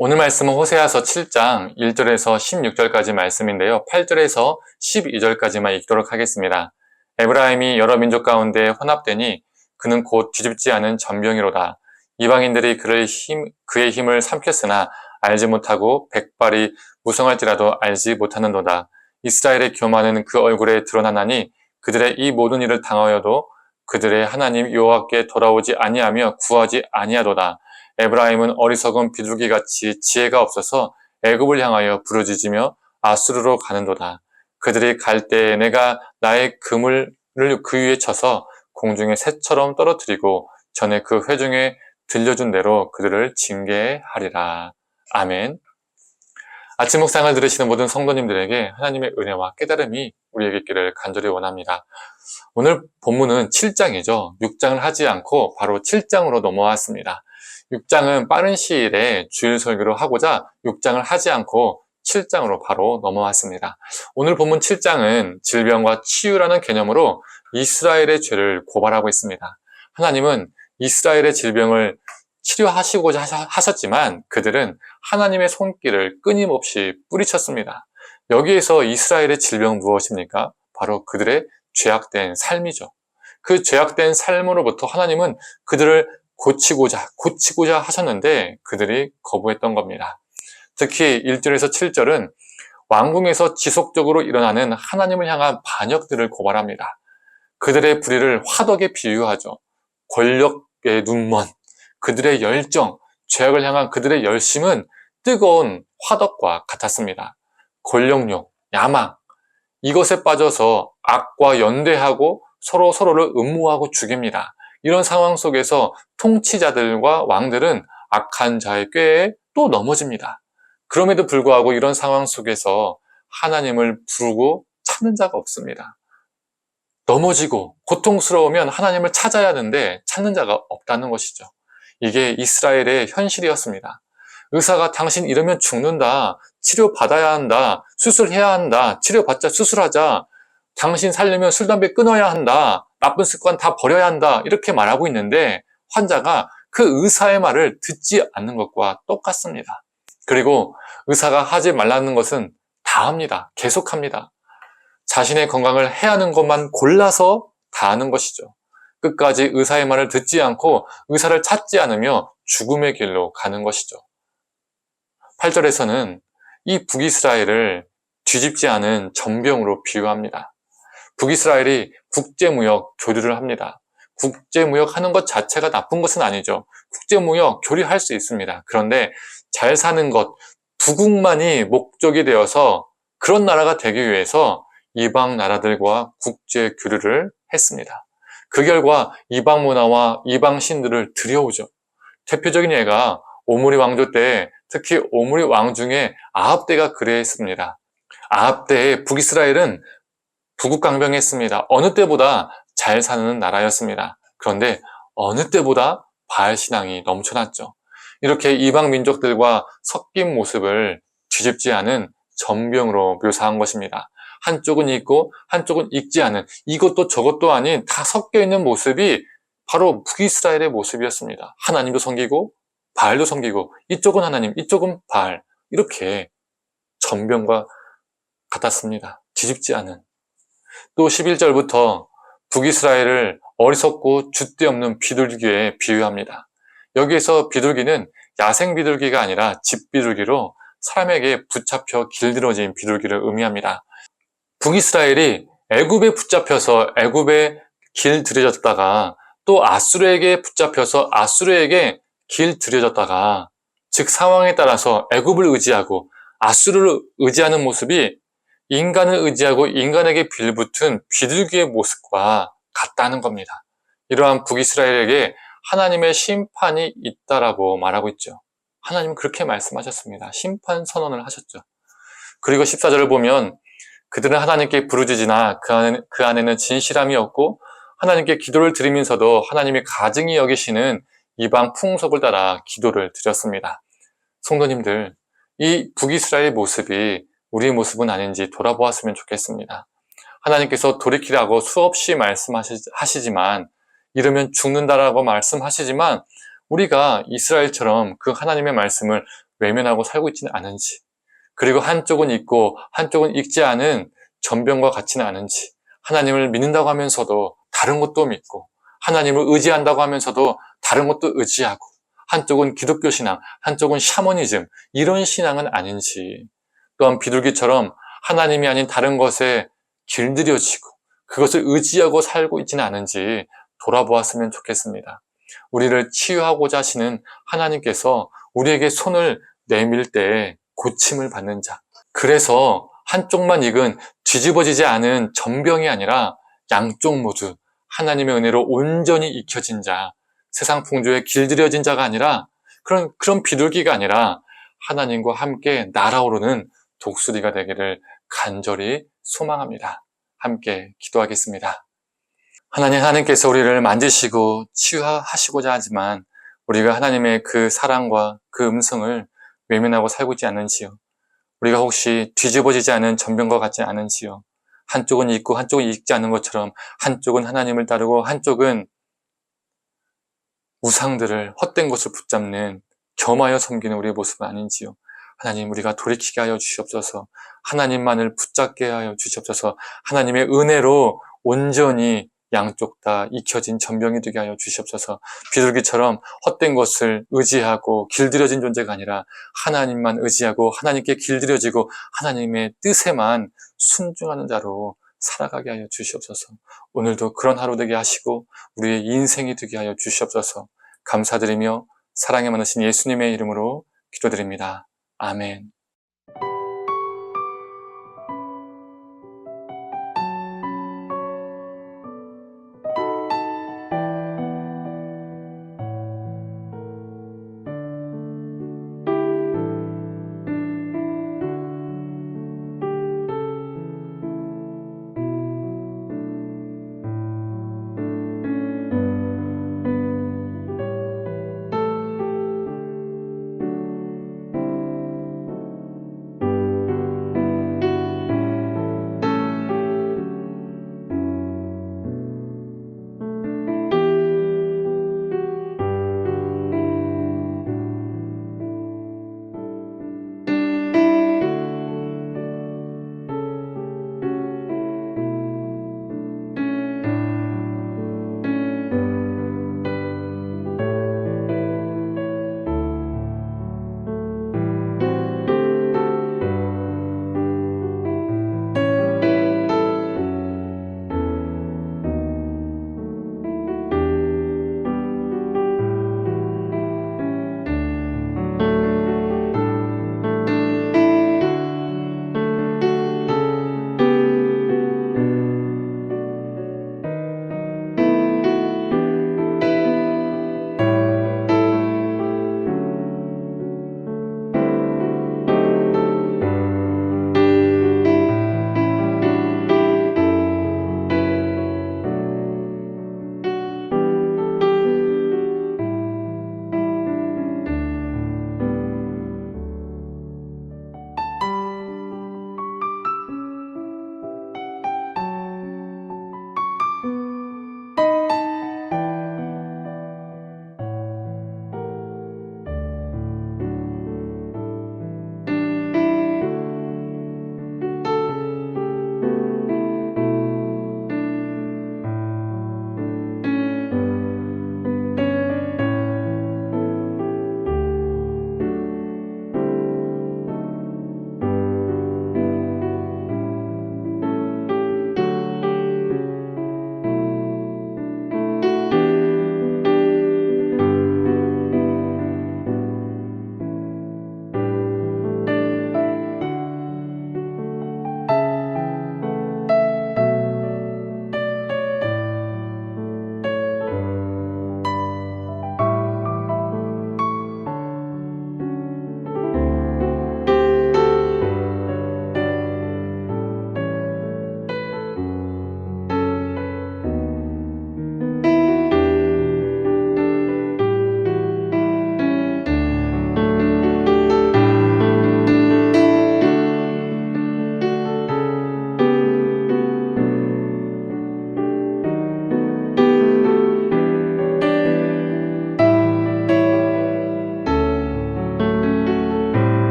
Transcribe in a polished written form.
오늘 말씀은 호세아서 7장 1절에서 16절까지 말씀인데요. 8절에서 12절까지만 읽도록 하겠습니다. 에브라임이 여러 민족 가운데 혼합되니 그는 곧 뒤집지 않은 전병이로다. 이방인들이 그의 힘을 삼켰으나 알지 못하고 백발이 무성할지라도 알지 못하는도다. 이스라엘의 교만은 그 얼굴에 드러나나니 그들의 이 모든 일을 당하여도 그들의 하나님 여호와께 돌아오지 아니하며 구하지 아니하도다. 에브라임은 어리석은 비둘기같이 지혜가 없어서 애굽을 향하여 부르짖으며 아수르로 가는도다. 그들이 갈 때에 내가 나의 그물을 그 위에 쳐서 공중에 새처럼 떨어뜨리고 전에 그 회중에 들려준 대로 그들을 징계하리라. 아멘. 아침 묵상을 들으시는 모든 성도님들에게 하나님의 은혜와 깨달음이 우리에게 있기를 간절히 원합니다. 오늘 본문은 7장이죠. 6장을 하지 않고 바로 7장으로 넘어왔습니다. 6장은 빠른 시일에 주일 설교를 하고자 6장을 하지 않고 7장으로 바로 넘어왔습니다. 오늘 본문 7장은 질병과 치유라는 개념으로 이스라엘의 죄를 고발하고 있습니다. 하나님은 이스라엘의 질병을 치료하시고자 하셨지만 그들은 하나님의 손길을 끊임없이 뿌리쳤습니다. 여기에서 이스라엘의 질병은 무엇입니까? 바로 그들의 죄악된 삶이죠. 그 죄악된 삶으로부터 하나님은 그들을 고치고자 하셨는데 그들이 거부했던 겁니다. 특히 1절에서 7절은 왕궁에서 지속적으로 일어나는 하나님을 향한 반역들을 고발합니다. 그들의 불의를 화덕에 비유하죠. 권력의 눈먼, 그들의 열정, 죄악을 향한 그들의 열심은 뜨거운 화덕과 같았습니다. 권력욕, 야망, 이것에 빠져서 악과 연대하고 서로를 음모하고 죽입니다. 이런 상황 속에서 통치자들과 왕들은 악한 자의 꾀에 또 넘어집니다. 그럼에도 불구하고 이런 상황 속에서 하나님을 부르고 찾는 자가 없습니다. 넘어지고 고통스러우면 하나님을 찾아야 하는데 찾는 자가 없다는 것이죠. 이게 이스라엘의 현실이었습니다. 의사가 당신 이러면 죽는다, 치료받아야 한다, 수술해야 한다, 치료받자 수술하자, 당신 살려면 술, 담배 끊어야 한다, 나쁜 습관 다 버려야 한다, 이렇게 말하고 있는데 환자가 그 의사의 말을 듣지 않는 것과 똑같습니다. 그리고 의사가 하지 말라는 것은 다 합니다. 계속합니다. 자신의 건강을 해하는 것만 골라서 다 하는 것이죠. 끝까지 의사의 말을 듣지 않고 의사를 찾지 않으며 죽음의 길로 가는 것이죠. 8절에서는 이 북이스라엘을 뒤집지 않은 전병으로 비유합니다. 북이스라엘이 국제무역 교류를 합니다. 국제무역 하는 것 자체가 나쁜 것은 아니죠. 국제무역 교류할 수 있습니다. 그런데 잘 사는 것, 부국만이 목적이 되어서 그런 나라가 되기 위해서 이방 나라들과 국제 교류를 했습니다. 그 결과 이방 문화와 이방 신들을 들여오죠. 대표적인 예가 오므리 왕조 때 특히 오므리 왕 중에 아합 때가 그랬습니다. 아합 때에 북이스라엘은 부국강병했습니다. 어느 때보다 잘 사는 나라였습니다. 그런데 어느 때보다 바알 신앙이 넘쳐났죠. 이렇게 이방 민족들과 섞인 모습을 뒤집지 않은 전병으로 묘사한 것입니다. 한쪽은 있고 한쪽은 있지 않은 이것도 저것도 아닌 다 섞여 있는 모습이 바로 북이스라엘의 모습이었습니다. 하나님도 섬기고 바알도 섬기고 이쪽은 하나님, 이쪽은 바알 이렇게 전병과 같았습니다. 뒤집지 않은. 또 11절부터 북이스라엘을 어리석고 줏대 없는 비둘기에 비유합니다. 여기에서 비둘기는 야생 비둘기가 아니라 집 비둘기로 사람에게 붙잡혀 길들여진 비둘기를 의미합니다. 북이스라엘이 애굽에 붙잡혀서 애굽에 길들여졌다가 또 아수르에게 붙잡혀서 아수르에게 길들여졌다가 즉 상황에 따라서 애굽을 의지하고 아수르를 의지하는 모습이 인간을 의지하고 인간에게 빌붙은 비둘기의 모습과 같다는 겁니다. 이러한 북이스라엘에게 하나님의 심판이 있다라고 말하고 있죠. 하나님은 그렇게 말씀하셨습니다. 심판 선언을 하셨죠. 그리고 14절을 보면 그들은 하나님께 부르짖으나 그 안에는 진실함이 없고 하나님께 기도를 드리면서도 하나님이 가증히 여기시는 이방 풍속을 따라 기도를 드렸습니다. 성도님들, 이 북이스라엘의 모습이 우리의 모습은 아닌지 돌아보았으면 좋겠습니다. 하나님께서 돌이키라고 수없이 말씀하시지만 이러면 죽는다라고 말씀하시지만 우리가 이스라엘처럼 그 하나님의 말씀을 외면하고 살고 있지는 않은지, 그리고 한쪽은 있고 한쪽은 읽지 않은 전병과 같지는 않은지, 하나님을 믿는다고 하면서도 다른 것도 믿고, 하나님을 의지한다고 하면서도 다른 것도 의지하고, 한쪽은 기독교 신앙, 한쪽은 샤머니즘, 이런 신앙은 아닌지, 또한 비둘기처럼 하나님이 아닌 다른 것에 길들여지고 그것을 의지하고 살고 있지는 않은지 돌아보았으면 좋겠습니다. 우리를 치유하고자 하시는 하나님께서 우리에게 손을 내밀 때 고침을 받는 자, 그래서 한쪽만 익은 뒤집어지지 않은 전병이 아니라 양쪽 모두 하나님의 은혜로 온전히 익혀진 자, 세상 풍조에 길들여진 자가 아니라 그런 비둘기가 아니라 하나님과 함께 날아오르는 독수리가 되기를 간절히 소망합니다. 함께 기도하겠습니다. 하나님께서 우리를 만지시고 치유하시고자 하지만 우리가 하나님의 그 사랑과 그 음성을 외면하고 살고 있지 않는지요? 우리가 혹시 뒤집어지지 않은 전병과 같지 않은지요? 한쪽은 있고 한쪽은 있지 않은 것처럼 한쪽은 하나님을 따르고 한쪽은 우상들을, 헛된 것을 붙잡는, 겸하여 섬기는 우리의 모습은 아닌지요? 하나님, 우리가 돌이키게 하여 주시옵소서. 하나님만을 붙잡게 하여 주시옵소서. 하나님의 은혜로 온전히 양쪽 다 익혀진 전병이 되게 하여 주시옵소서. 비둘기처럼 헛된 것을 의지하고 길들여진 존재가 아니라 하나님만 의지하고 하나님께 길들여지고 하나님의 뜻에만 순종하는 자로 살아가게 하여 주시옵소서. 오늘도 그런 하루 되게 하시고 우리의 인생이 되게 하여 주시옵소서. 감사드리며 사랑에 많으신 예수님의 이름으로 기도드립니다. 아멘.